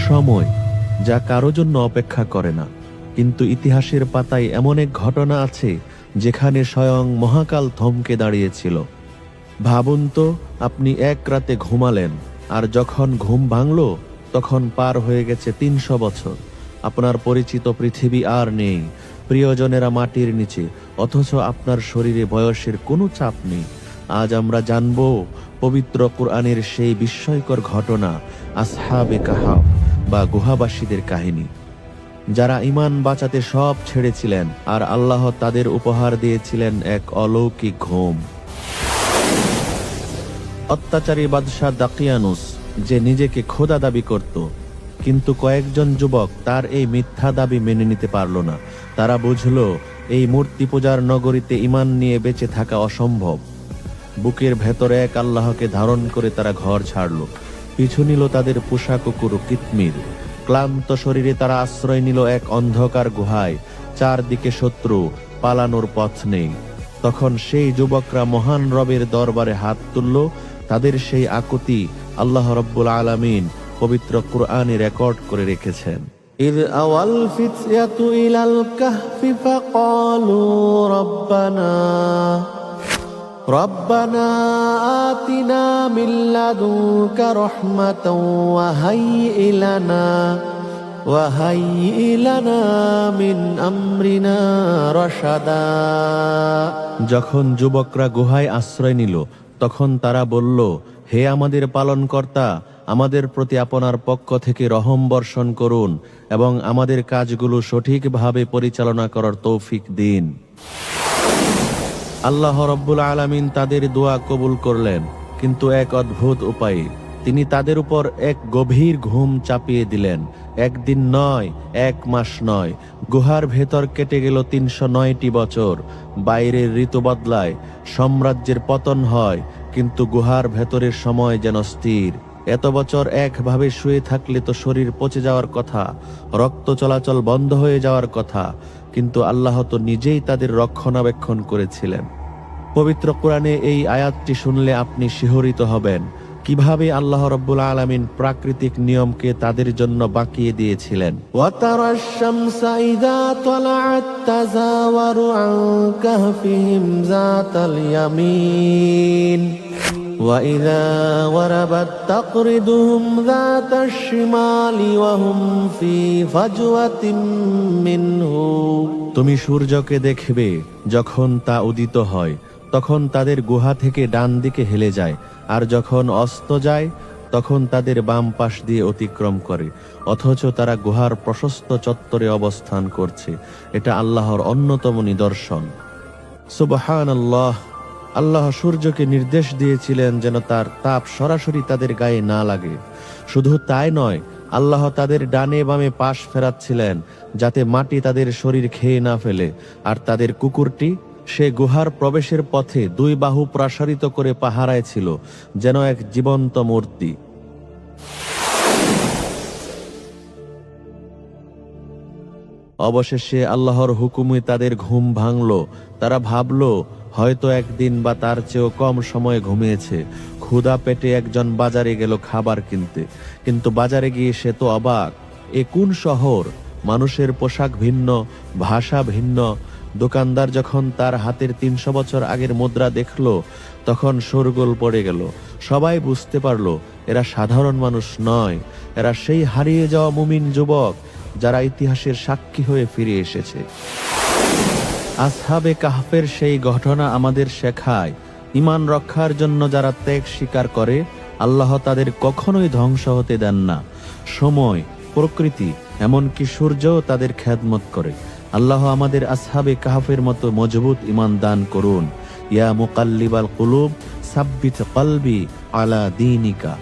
সময় যা কারো জন্য অপেক্ষা করে না, কিন্তু ইতিহাসের পাতায় এমন এক ঘটনা আছে যেখানে স্বয়ং মহাকাল থমকে দাঁড়িয়েছিল। ভাবুন তো, আপনি এক রাতে ঘুমালেন, আর যখন ঘুম ভাঙল তখন পার হয়ে গেছে ৩০০ বছর। আপনার পরিচিত পৃথিবী আর নেই, প্রিয়জনেরা মাটির নিচে, অথচ আপনার শরীরে বয়সের কোনো চাপ নেই। আজ আমরা জানব পবিত্র কুরআনের সেই বিস্ময়কর ঘটনা, আসহাবে কাহাফ বা গুহাবাসীদের কাহিনী, যারা ঈমান বাঁচাতে সব ছেড়েছিলেন আর আল্লাহ তাদের উপহার দিয়েছিলেন এক অলৌকিক ঘুম। অত্যাচারী বাদশাহ দাকিয়ানুস, যে নিজেকে খোদা দাবি করত, কিন্তু কয়েকজন যুবক তার এই মিথ্যা দাবি মেনে নিতে পারল না। তারা বুঝল এই মূর্তি পূজার নগরীতে ঈমান নিয়ে বেঁচে থাকা অসম্ভব। বুকের ভেতরে এক আল্লাহকে ধারণ করে তারা ঘর ছাড়ল, পিছু নিল তাদের পোষা কুকুর কিতমির। ক্লান্ত শরীরে তারা আশ্রয় নিল এক অন্ধকার গুহায়, চারদিকে শত্রু, পালানোর পথ নেই। তখন সেই যুবকরা মহান রবের দরবারে হাত তুলল। তাদের সেই আকুতি আল্লাহ রব্বুল আলামিন পবিত্র কুরআনে রেকর্ড করে রেখেছেন। إذ أوى الفتية إلى الكهف فقالوا ربنا آتنا من لدنك رحمة وهيئ لنا من أمرنا رشدا। যখন যুবকরা গুহায় আশ্রয় নিল তখন তারা বলল, হে আমাদের পালনকর্তা, আমাদের প্রতি আপনার পক্ষ থেকে রহম বর্ষণ করুন এবং আমাদের কাজগুলো সঠিকভাবে পরিচালনা করার তৌফিক দিন। আল্লাহ রব্বুল আলামিন তাদের দোয়া কবুল করলেন, কিন্তু এক অদ্ভুত উপায়ে। তিনি তাদের উপর এক গভীর ঘুম চাপিয়ে দিলেন। একদিন নয়, এক মাস নয়, গুহার ভেতর কেটে গেল ৩০৯টি বছর। বাইরের ঋতু বদলায়, সাম্রাজ্যের পতন হয়, কিন্তু গুহার ভেতরের সময় যেন স্থির। এত বছর একভাবে শুয়ে থাকলে তো শরীর পচে যাওয়ার কথা, রক্ত চলাচল বন্ধ হয়ে যাওয়ার কথা, কিন্তু আল্লাহ তো নিজেই তাদের রক্ষণাবেক্ষণ করেছিলেন। পবিত্র কোরআনে এই আয়াতটি শুনলে আপনি শিহরিত হবেন, কিভাবে আল্লাহ রব্বুল আলামিন প্রাকৃতিক নিয়মকে তাদের জন্য বাঁকিয়ে দিয়েছিলেন। ওয়াতারাশ শামসা ইযা তালাআত তাযাওয়ারু আন কাহফিহিম যাতাল ইয়ামিন ওয়া ইযা ওয়ারাবাত তাকরিদুহুম যাতাশ শিমালি ওয়া হুম ফি ফাজওয়াতিন মিনহু। তুমি সূর্যকে দেখবে যখন তা উদিত হয়, তখন তাদের গুহা থেকে ডান দিকে হেলে যায়, আর যখন অস্ত যায় তখন তাদের বাম পাশ দিয়ে অতিক্রম করে, অথচ তারা গুহার প্রশস্ত চত্বরে অবস্থান করছে। এটা আল্লাহর অন্যতম নিদর্শন। সুবহানাল্লাহ। আল্লাহ সূর্যকে নির্দেশ দিয়েছিলেন যেন তার তাপ সরাসরি তাদের গায়ে না লাগে। শুধু তাই নয়, আল্লাহ তাদের ডানে বামে পাশ ফেরাচ্ছিলেন যাতে মাটি তাদের শরীর খেয়ে না ফেলে। আর তাদের কুকুরটি সে গুহার প্রবেশের পথে দুই বাহু প্রসারিত করে পাহারায় ছিল, যেন এক জীবন্ত মূর্তি। অবশেষে আল্লাহর হুকুমে তাদের ঘুম ভাঙল। তারা ভাবল হয়তো একদিন বা তার চেয়েও কম সময় ঘুমিয়েছে। ক্ষুধা পেটে একজন বাজারে গেল খাবার কিনতে, কিন্তু বাজারে গিয়ে সে তো অবাক। এ কোন শহর? মানুষের পোশাক ভিন্ন, ভাষা ভিন্ন। দোকানদার যখন তার হাতের ৩০০ বছর আগের মুদ্রা দেখল তখন শোরগোল পড়ে গেল। সবাই বুঝতে পারল এরা সাধারণ মানুষ নয়, এরা সেই হারিয়ে যাওয়া মুমিন যুবক যারা ইতিহাসের সাক্ষী হয়ে ফিরে এসেছে। আসহাবে কাহফের সেই ঘটনা আমাদের শেখায়, ঈমান রক্ষার জন্য যারা ত্যাগ স্বীকার করে আল্লাহ তাদের কখনোই ধ্বংস হতে দেন না। সময়, প্রকৃতি, এমনকি সূর্যও তাদের খেদমত করে। আল্লাহ আমাদের আসহাবে কাহফের মতো মজবুত ঈমান দান করুন। ইয়া মুকাল্লিবাল কুলুব সাব্বিত কলবি আলা দীনিকা।